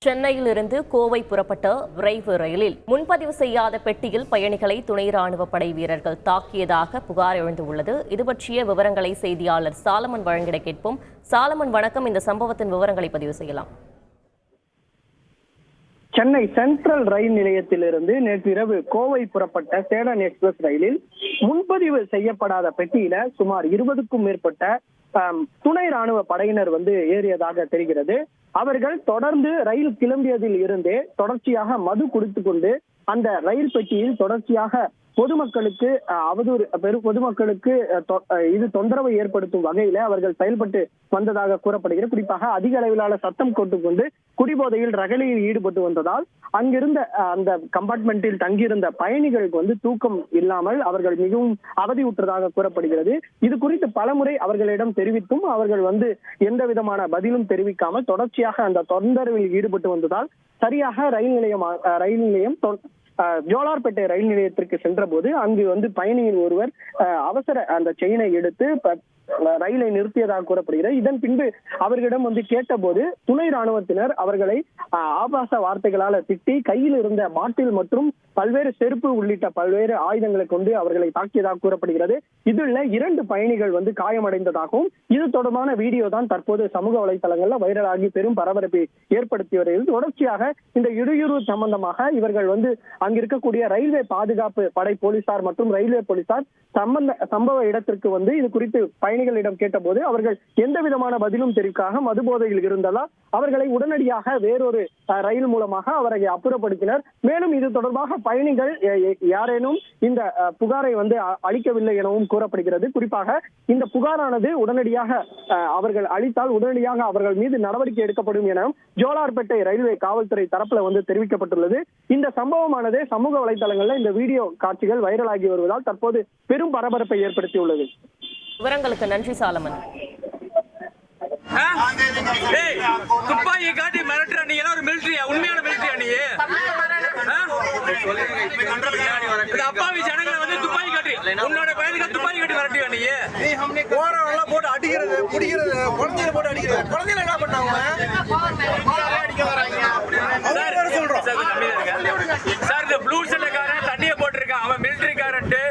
சென்னையிலிருந்து கோவை புறப்பட்ட விரைவு ரயிலில் முன்பதிவு செய்யாத பெட்டியில் பயணிகளை துணை ராணுவ படை வீரர்கள் தாக்கியதாக புகார் எழுந்துள்ளது. இது பற்றிய விவரங்களை செய்தியாளர் சாலமன் வழங்கிட கேட்போம். சாலமன், வணக்கம். இந்த சம்பவத்தின் விவரங்களை பதிவு செய்யலாம். சென்னை சென்ட்ரல் ரயில் நிலையத்திலிருந்து நேற்று இரவு கோவை புறப்பட்ட சேடன் எக்ஸ்பிரஸ் ரயிலில் முன்பதிவு செய்யப்படாத பெட்டியில சுமார் 20க்கும் மேற்பட்ட துணை ராணுவ படையினர் ஏறியதாக தெரிகிறது. அவர்கள் தொடர்ந்து ரயில் கிளம்பியதில் இருந்தே தொடர்ச்சியாக மது குடித்துக் கொண்டு அந்த ரயில் பெட்டியில் தொடர்ச்சியாக பொதுமக்களுக்கு அவதூறு பொதுமக்களுக்கு இது தொந்தரவை ஏற்படுத்தும் வகையில அவர்கள் செயல்பட்டு வந்ததாக கூறப்படுகிறது. குறிப்பாக அதிக அளவிலான சத்தம் கொண்டு குடிபோதையில் ரகளையில் ஈடுபட்டு வந்ததால் அங்கிருந்த அந்த கம்பார்ட்மெண்டில் தங்கியிருந்த பயணிகளுக்கு தூக்கம் இல்லாமல் அவர்கள் மிகவும் அவதியுற்றதாக கூறப்படுகிறது. இது குறித்து பலமுறை அவர்களிடம் தெரிவித்தும் அவர்கள் எந்த விதமான பதிலும் தெரிவிக்காமல் தொடர்ச்சியாக அந்த தொந்தரவில் ஈடுபட்டு வந்ததால் சரியாக ரயில் நிலையம் ஜோலார்பேட்டை ரயில் நிலையத்திற்கு சென்ற போது அங்கு பயணியின் ஒருவர் அவசர அந்த செயினை எடுத்து ரயிலை நிறுத்தியதாக கூறப்படுகிறது. இதன் பின்பு அவர்களிடம் கேட்ட போது துணை ராணுவத்தினர் அவர்களை ஆபாச வார்த்தைகளால் திட்டி கையில் இருந்த பாட்டில் மற்றும் பல்வேறு செருப்பு உள்ளிட்ட பல்வேறு ஆயுதங்களை கொண்டு அவர்களை தாக்கியதாக கூறப்படுகிறது. இதில் 2 பயணிகள் காயமடைந்ததாகவும் இது தொடர்பான வீடியோ தான் தற்போது சமூக வலைதளங்கள்ல வைரலாகி பெரும் பரபரப்பை ஏற்படுத்தி வருகிறது. தொடர்ச்சியாக இந்த இடையூறு சம்பந்தமாக இவர்கள் அங்கிருக்கக்கூடிய ரயில்வே பாதுகாப்பு படை போலீசார் மற்றும் ரயில்வே போலீசார் சம்பவ இடத்திற்கு இது குறித்து பயணிகளிடம் கேட்டபோது அவர்கள் எந்த விதமான பதிலும் தெரிவிக்காக மது போதையில் இருந்ததால் அவர்களை உடனடியாக வேறொரு ரயில் மூலமாக அவரை அப்புறப்படுத்தினர். மேலும் இது தொடர்பாக பயணிகள் யாரேனும் இந்த புகாரை அளிக்கவில்லை எனவும் கூறப்படுகிறது. குறிப்பாக இந்த புகாரானது உடனடியாக அவர்கள் அளித்தால் உடனடியாக அவர்கள் மீது நடவடிக்கை எடுக்கப்படும் என ஜோலார்பேட்டை ரயில்வே காவல்துறை தரப்புல தெரிவிக்கப்பட்டுள்ளது. இந்த சம்பவமானது சமூக வலைதளங்கள்ல இந்த வீடியோ காட்சிகள் வைரலாகி வருவதால் தற்போது பெரும் பரபரப்பை ஏற்படுத்தியுள்ளது. விவரங்களுக்கு நன்றி சாலமன். துப்பாக்கி காட்டி மிரட்டுற நீ எல்லாம் ஒரு மிலிட்டரியா? உண்மையான மிலிட்டரியா நீ? அப்பாவி ஜனங்களை துப்பாக்கி காட்டி உன்னோட பையனுக்கு துப்பாக்கி காட்டி மிரட்டியா நீ? போறவங்க போட்டு அடிக்கிறது குடிக்கிறது குழந்தைய போட்டு அடிக்கிறது. குழந்தைல என்ன பண்ணாங்க சார்? இந்த ப்ளூ சட்டைக்காரன் தண்ணியை போட்டிருக்கான். அவன் மிலிட்டரிக்காரன்ட்டு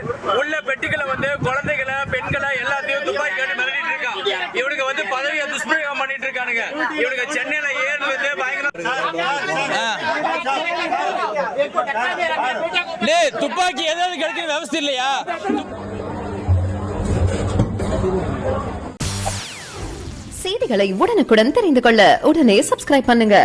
உள்ள பெட்டிகளை குழந்தைகளை பெண்களை எல்லாத்தையும் துப்பாக்கி காட்டி மிரட்டிட்டு இருக்கான். இவனுக்கு பதவியை துஷ்பிரயோகம் பண்ணிட்டு இருக்கானுங்க. இவனுக்கு சென்னையில ஏறினது பயங்கர துப்பாக்கி ஏதாவது கிடைக்கிற விவசாயம் இல்லையா? செய்திகளை உடனுக்குடன் தெரிந்து கொள்ள உடனே சப்ஸ்கிரைப் பண்ணுங்க.